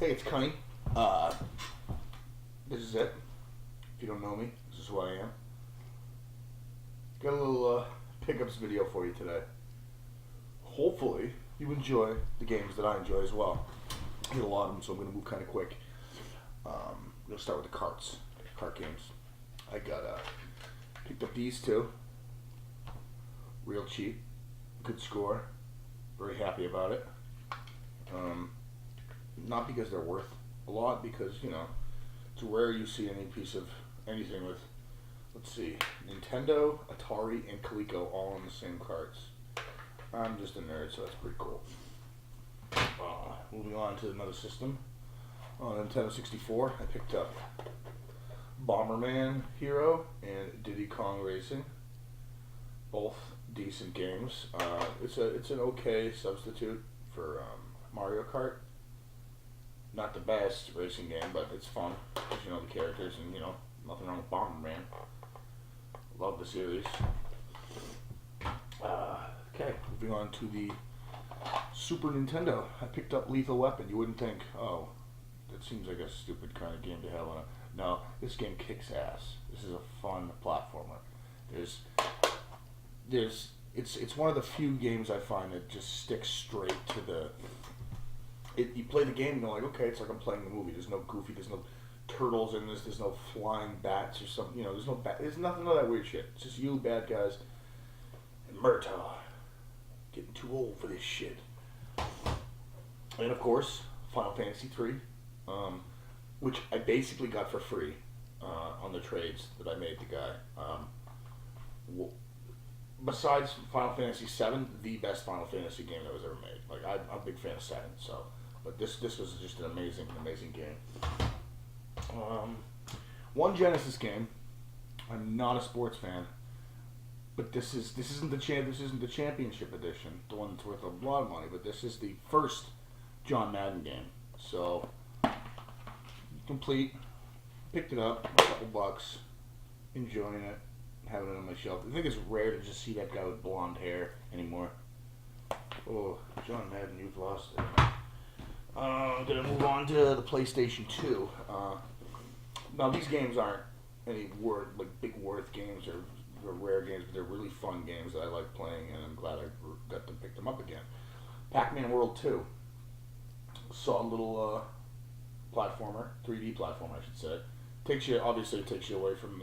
Hey, it's Cunny. This is it. If you don't know me, this is who I am. Got a little pickups video for you today. Hopefully, you enjoy the games that I enjoy as well. I hit a lot of them, so I'm going to move kind of quick. We'll start with the cart games. I got picked up these two. Real cheap, good score. Very happy about it. Not because they're worth a lot, because, you know, it's rare you see any piece of anything with, let's see, Nintendo, Atari, and Coleco all on the same carts. I'm just a nerd, so that's pretty cool. Moving on to another system. On Nintendo 64, I picked up Bomberman Hero and Diddy Kong Racing. Both decent games. It's an okay substitute for Mario Kart. Not the best racing game, but it's fun because you know the characters, and you know, nothing wrong with Bomberman. Love the series. Okay, moving on to the Super Nintendo. I picked up Lethal Weapon. You wouldn't think, oh, that seems like a stupid kind of game to have on a... No, this game kicks ass. This is a fun platformer. It's one of the few games I find that just sticks straight to the... You play the game and you're like, okay, it's like I'm playing the movie. There's no goofy, there's no turtles in this, there's no flying bats or something, you know, there's nothing of that weird shit. It's just you, bad guys, and Murtaugh. Getting too old for this shit. And of course, Final Fantasy 3, which I basically got for free on the trades that I made the guy. Besides Final Fantasy 7, the best Final Fantasy game that was ever made. Like, I'm a big fan of 7, so... But this was just an amazing game. One Genesis game. I'm not a sports fan, but this isn't the championship edition, the one that's worth a lot of money. But this is the first John Madden game. So complete. Picked it up, a couple bucks. Enjoying it, having it on my shelf. I think it's rare to just see that guy with blonde hair anymore. Oh, John Madden, you've lost it. I'm going to move on to the PlayStation 2. Now, these games aren't any big worth games or rare games, but they're really fun games that I like playing, and I'm glad I got to pick them up again. Pac-Man World 2. Saw a little platformer, 3D platformer, I should say. Obviously, it takes you away from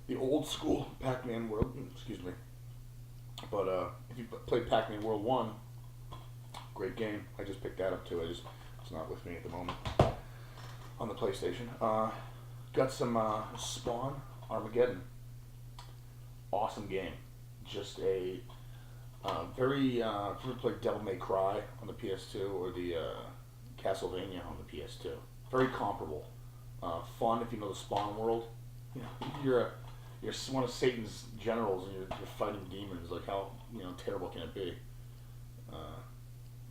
the old school Pac-Man World. Excuse me. But if you played Pac-Man World 1, great game. I just picked that up too. It's not with me at the moment on the PlayStation. Got some Spawn Armageddon. Awesome game. Just a very. If you ever played Devil May Cry on the PS2 or the Castlevania on the PS2, very comparable. Fun if you know the Spawn world. You know, you're one of Satan's generals and you're fighting demons. Like, how terrible can it be?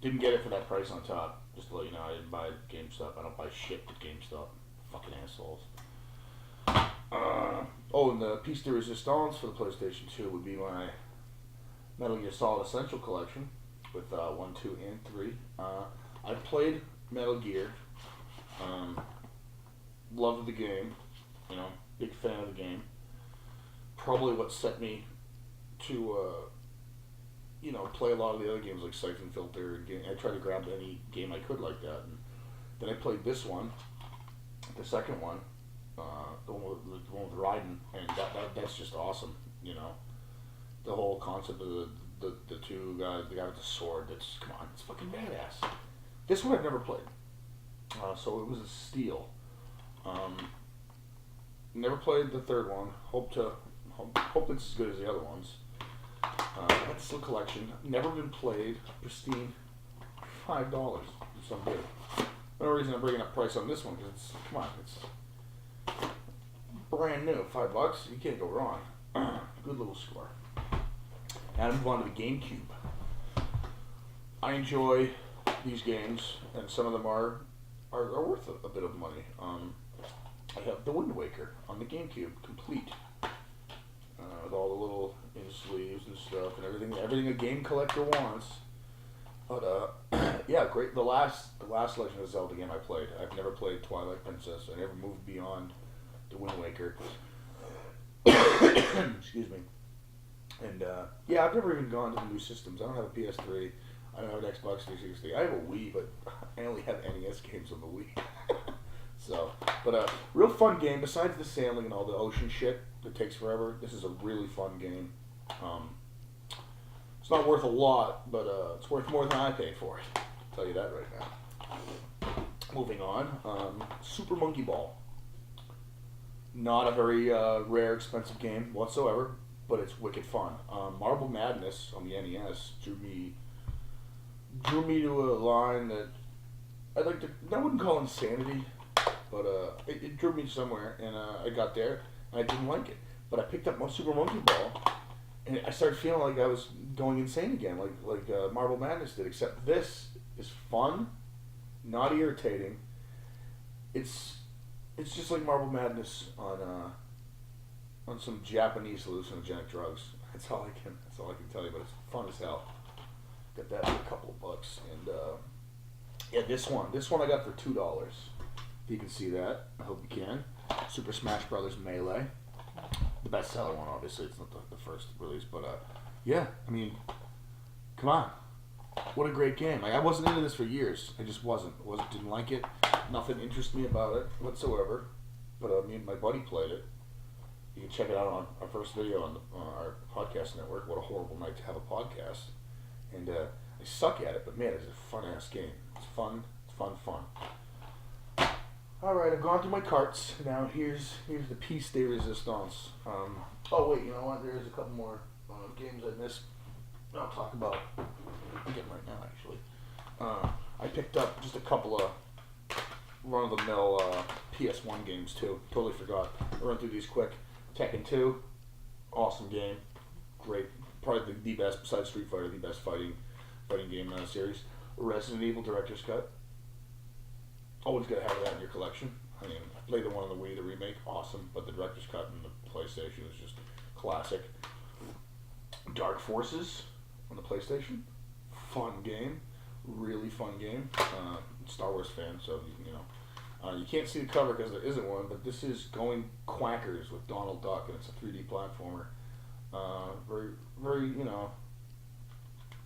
Didn't get it for that price on top. Just to let you know, I didn't buy GameStop. I don't buy shit at GameStop. Fucking assholes. And the piece de resistance for the PlayStation 2 would be my Metal Gear Solid Essential Collection with 1, 2, and 3. I played Metal Gear. Loved the game. You know, big fan of the game. Probably what set me to play a lot of the other games like Siphon Filter. I tried to grab any game I could like that. And then I played this one, the second one, the one with Raiden, and that's just awesome. You know, the whole concept of the two guys, the guy with the sword. Come on, it's fucking badass. This one I've never played, so it was a steal. Never played the third one. Hope it's as good as the other ones. That's the collection. Never been played. Pristine. $5. It's some good. No reason I'm bringing up price on this one because it's brand new. $5. You can't go wrong. Good little score. Now to move on to the GameCube. I enjoy these games, and some of them are worth a bit of money. I have The Wind Waker on the GameCube, complete. With all the little sleeves and stuff and everything a game collector wants. But yeah, great. The last Legend of Zelda game I played. I've never played Twilight Princess. I never moved beyond the Wind Waker. Excuse me. And yeah, I've never even gone to the new systems. I don't have a PS3. I don't have an Xbox 360. I have a Wii, but I only have NES games on the Wii. So, but real fun game. Besides the sailing and all the ocean shit that takes forever, this is a really fun game. It's not worth a lot, but it's worth more than I paid for it. I'll tell you that right now. Moving on, Super Monkey Ball. Not a very rare, expensive game whatsoever, but it's wicked fun. Marble Madness on the NES drew me to a line that I wouldn't call insanity, but it drew me somewhere, and I got there, and I didn't like it. But I picked up my Super Monkey Ball, and I started feeling like I was going insane again, like Marble Madness did. Except this is fun, not irritating. It's just like Marble Madness on some Japanese hallucinogenic drugs. That's all I can tell you. But it's fun as hell. Got that for a couple of bucks, and yeah, this one I got for $2. If you can see that, I hope you can. Super Smash Brothers Melee, the bestseller one, obviously. It's not the first release, but yeah, I mean, come on, what a great game! Like, I wasn't into this for years. I just didn't like it. Nothing interested me about it whatsoever. But me and my buddy played it. You can check it out on our first video on our podcast network. What a horrible night to have a podcast. And I suck at it, but man, it's a fun ass game. It's fun. All right, I've gone through my carts. Now here's the piece de resistance. Oh wait, you know what? There's a couple more games I missed. I'll talk about. I'm getting right now, actually. I picked up just a couple of run-of-the-mill PS1 games too. Totally forgot. I'll run through these quick. Tekken 2, awesome game, great. Probably the best, besides Street Fighter, the best fighting game series. Resident Evil Director's Cut. Always gotta have that in your collection. I mean, I played the one on the Wii, the remake, awesome, but the Director's Cut on the PlayStation is just classic. Dark Forces on the PlayStation, fun game, really fun game. Star Wars fan, so you know. You can't see the cover because there isn't one, but this is Going Quackers with Donald Duck, and it's a 3D platformer. Very, very, you know,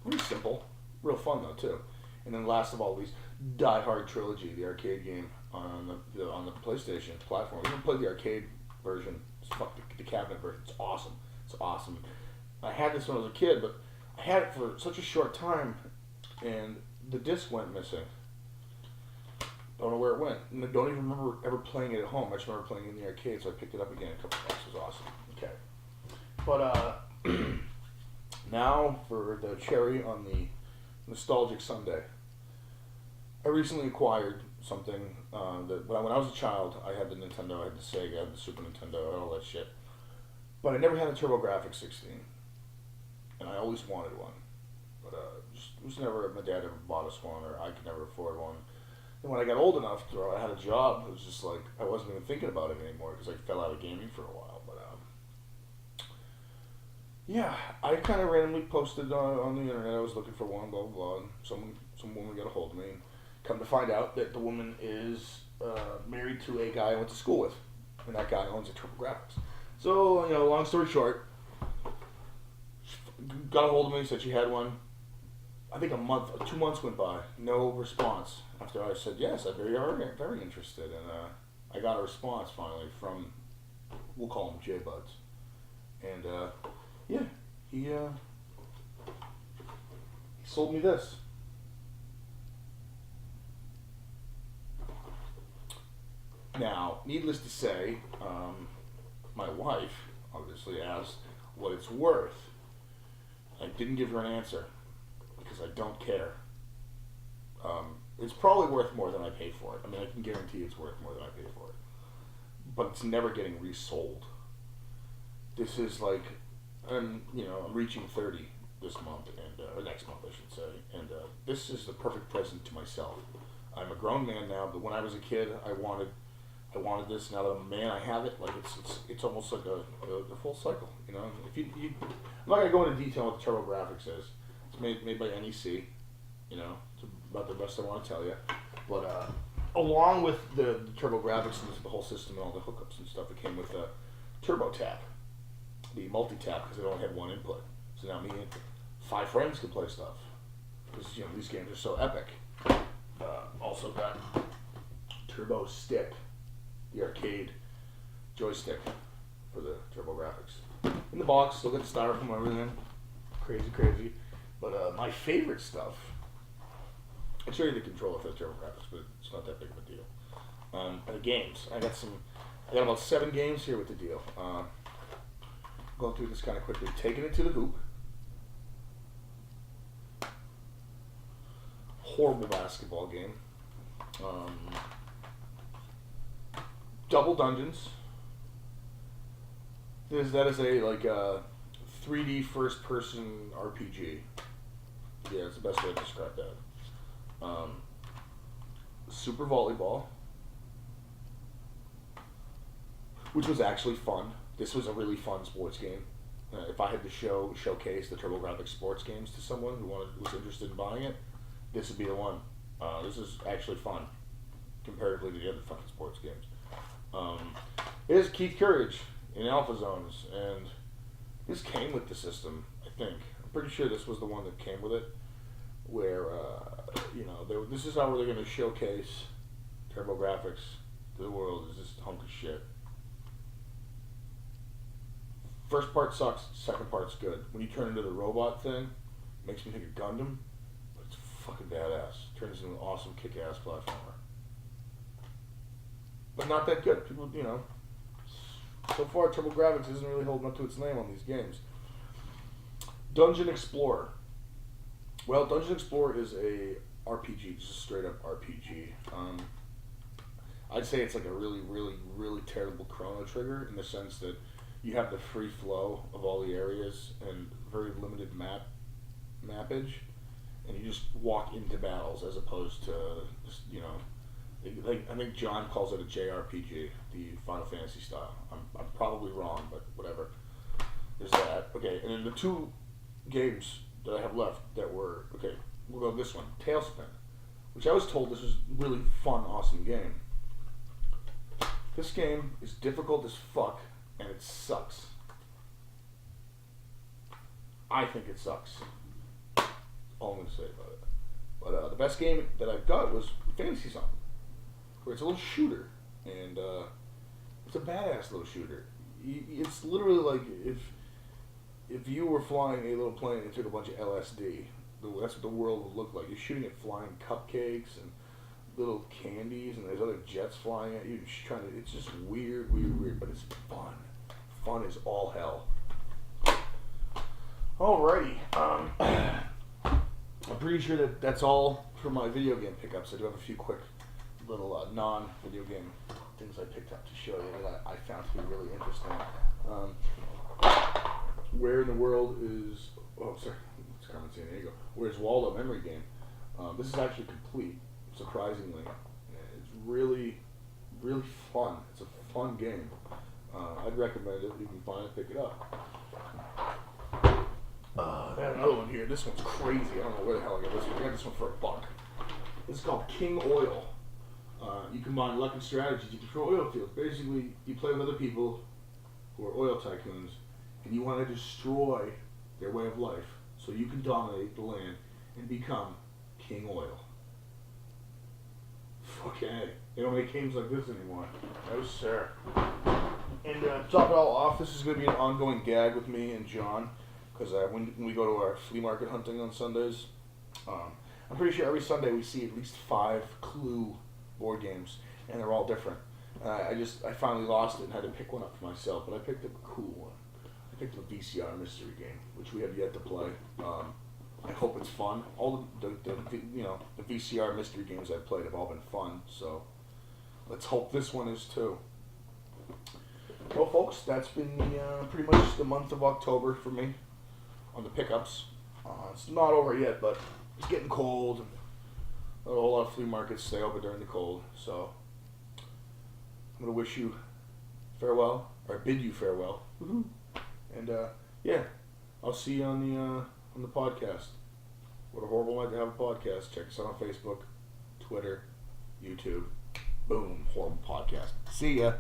very simple. Real fun though too. And then last of all these, Die Hard Trilogy, the arcade game on the PlayStation platform. We haven't played the arcade version. It's the cabinet version. It's awesome. It's awesome. I had this when I was a kid, but I had it for such a short time, and the disc went missing. Don't know where it went. And I don't even remember ever playing it at home. I just remember playing it in the arcade, so I picked it up again. A couple bucks. It was awesome. Okay. But now for the cherry on the nostalgic sundae. I recently acquired something that when I was a child, I had the Nintendo, I had the Sega, I had the Super Nintendo, I had all that shit. But I never had a TurboGrafx 16, and I always wanted one. But it was never, my dad ever bought us one, or I could never afford one. And when I got old enough, or I had a job, it was just like, I wasn't even thinking about it anymore, because I fell out of gaming for a while. But yeah, I kind of randomly posted on the internet, I was looking for one, blah, blah, blah, and some woman got a hold of me, and come to find out that the woman is married to a guy I went to school with, and that guy owns a TurboGrafx. So, you know, long story short, got a hold of me, said she had one. I think 2 months went by, no response. After I said yes, I'm very interested, and I got a response finally from, we'll call him J-Buds, and yeah, he sold me this. Now, needless to say, my wife obviously asked what it's worth. I didn't give her an answer because I don't care. It's probably worth more than I paid for it. I mean, I can guarantee it's worth more than I paid for it. But it's never getting resold. This is like, I'm reaching 30 this month, and or next month I should say, and this is the perfect present to myself. I'm a grown man now, but when I was a kid, I wanted this. Now that I'm a man, I have it. Like it's almost like a full cycle. You know, if you I'm not gonna go into detail on what the TurboGrafx is. It's made by NEC. You know, it's about the best I want to tell you. But along with the TurboGrafX and the whole system and all the hookups and stuff, it came with TurboTap, the multi-tap, because it only had one input. So now me and 5 friends could play stuff because these games are so epic. Also got Turbo Stick, the arcade joystick for the TurboGrafX. In the box, still got the styrofoam and everything. Crazy. But my favorite stuff, I'll show you the controller for the TurboGrafX, but it's not that big of a deal. The games, I got about 7 games here with the deal. Go through this kind of quickly. Taking It to the Hoop. Horrible basketball game. Double Dungeons. That is a 3D first person RPG. Yeah, it's the best way to describe that. Super Volleyball, which was actually fun. This was a really fun sports game. If I had to showcase the TurboGrafx sports games to someone who was interested in buying it, this would be the one. This is actually fun comparatively to the other fun sports games. It is Keith Courage in Alpha Zones, and this came with the system, I think. I'm pretty sure this was the one that came with it, where, this is how they're going to showcase TurboGrafx to the world, is this hunk of shit. First part sucks, second part's good. When you turn into the robot thing, it makes me think of Gundam, but it's fucking badass. Turns into an awesome kick-ass platformer. But not that good. People, so far TurboGrafx isn't really holding up to its name on these games. Dungeon Explorer. Well, Dungeon Explorer is a RPG, just a straight up RPG. I'd say it's like a really, really, really terrible Chrono Trigger in the sense that you have the free flow of all the areas and very limited mappage, and you just walk into battles as opposed to just, I think John calls it a JRPG, the Final Fantasy style. I'm probably wrong, but whatever. There's that. Okay, and then the 2 games that I have left that were, okay, we'll go with this one, Tailspin, which I was told this was a really fun, awesome game. This game is difficult as fuck, and it sucks. I think it sucks. All I'm going to say about it. But the best game that I've got was Fantasy Zone, where it's a little shooter, and it's a badass little shooter. It's literally like if you were flying a little plane and took a bunch of LSD, that's what the world would look like. You're shooting at flying cupcakes and little candies, and there's other jets flying at you. It's just weird, but it's fun. Fun is all hell. Alrighty. I'm pretty sure that's all for my video game pickups. I do have a few quick little non-video game things I picked up to show you that I found to be really interesting. Where in the world is... Oh, sorry. It's Carmen San Diego. Where's Waldo Memory Game? This is actually complete, surprisingly. It's really, really fun. It's a fun game. I'd recommend it if you can find it, pick it up. I have another one here. This one's crazy. I don't know where the hell I got this one. I got this one for $1. This is called King Oil. You combine luck and strategy to control oil fields. Basically, you play with other people who are oil tycoons, and you want to destroy their way of life so you can dominate the land and become King Oil. Okay. They don't make games like this anymore. No, sir. And to top it all off, this is going to be an ongoing gag with me and John, because when we go to our flea market hunting on Sundays, I'm pretty sure every Sunday we see at least 5 Clue board games, and they're all different. I finally lost it and had to pick one up for myself, but I picked up a cool one. I picked up a VCR mystery game, which we have yet to play. I hope it's fun. All the VCR mystery games I've played have all been fun, so let's hope this one is too. Well, folks, that's been pretty much the month of October for me on the pickups. It's not over yet, but it's getting cold. A whole lot of flea markets stay open during the cold, so I'm going to wish you farewell, or bid you farewell. Woo-hoo. And yeah, I'll see you on the podcast. What a horrible night to have a podcast. Check us out on Facebook, Twitter, YouTube. Boom, horrible podcast. See ya.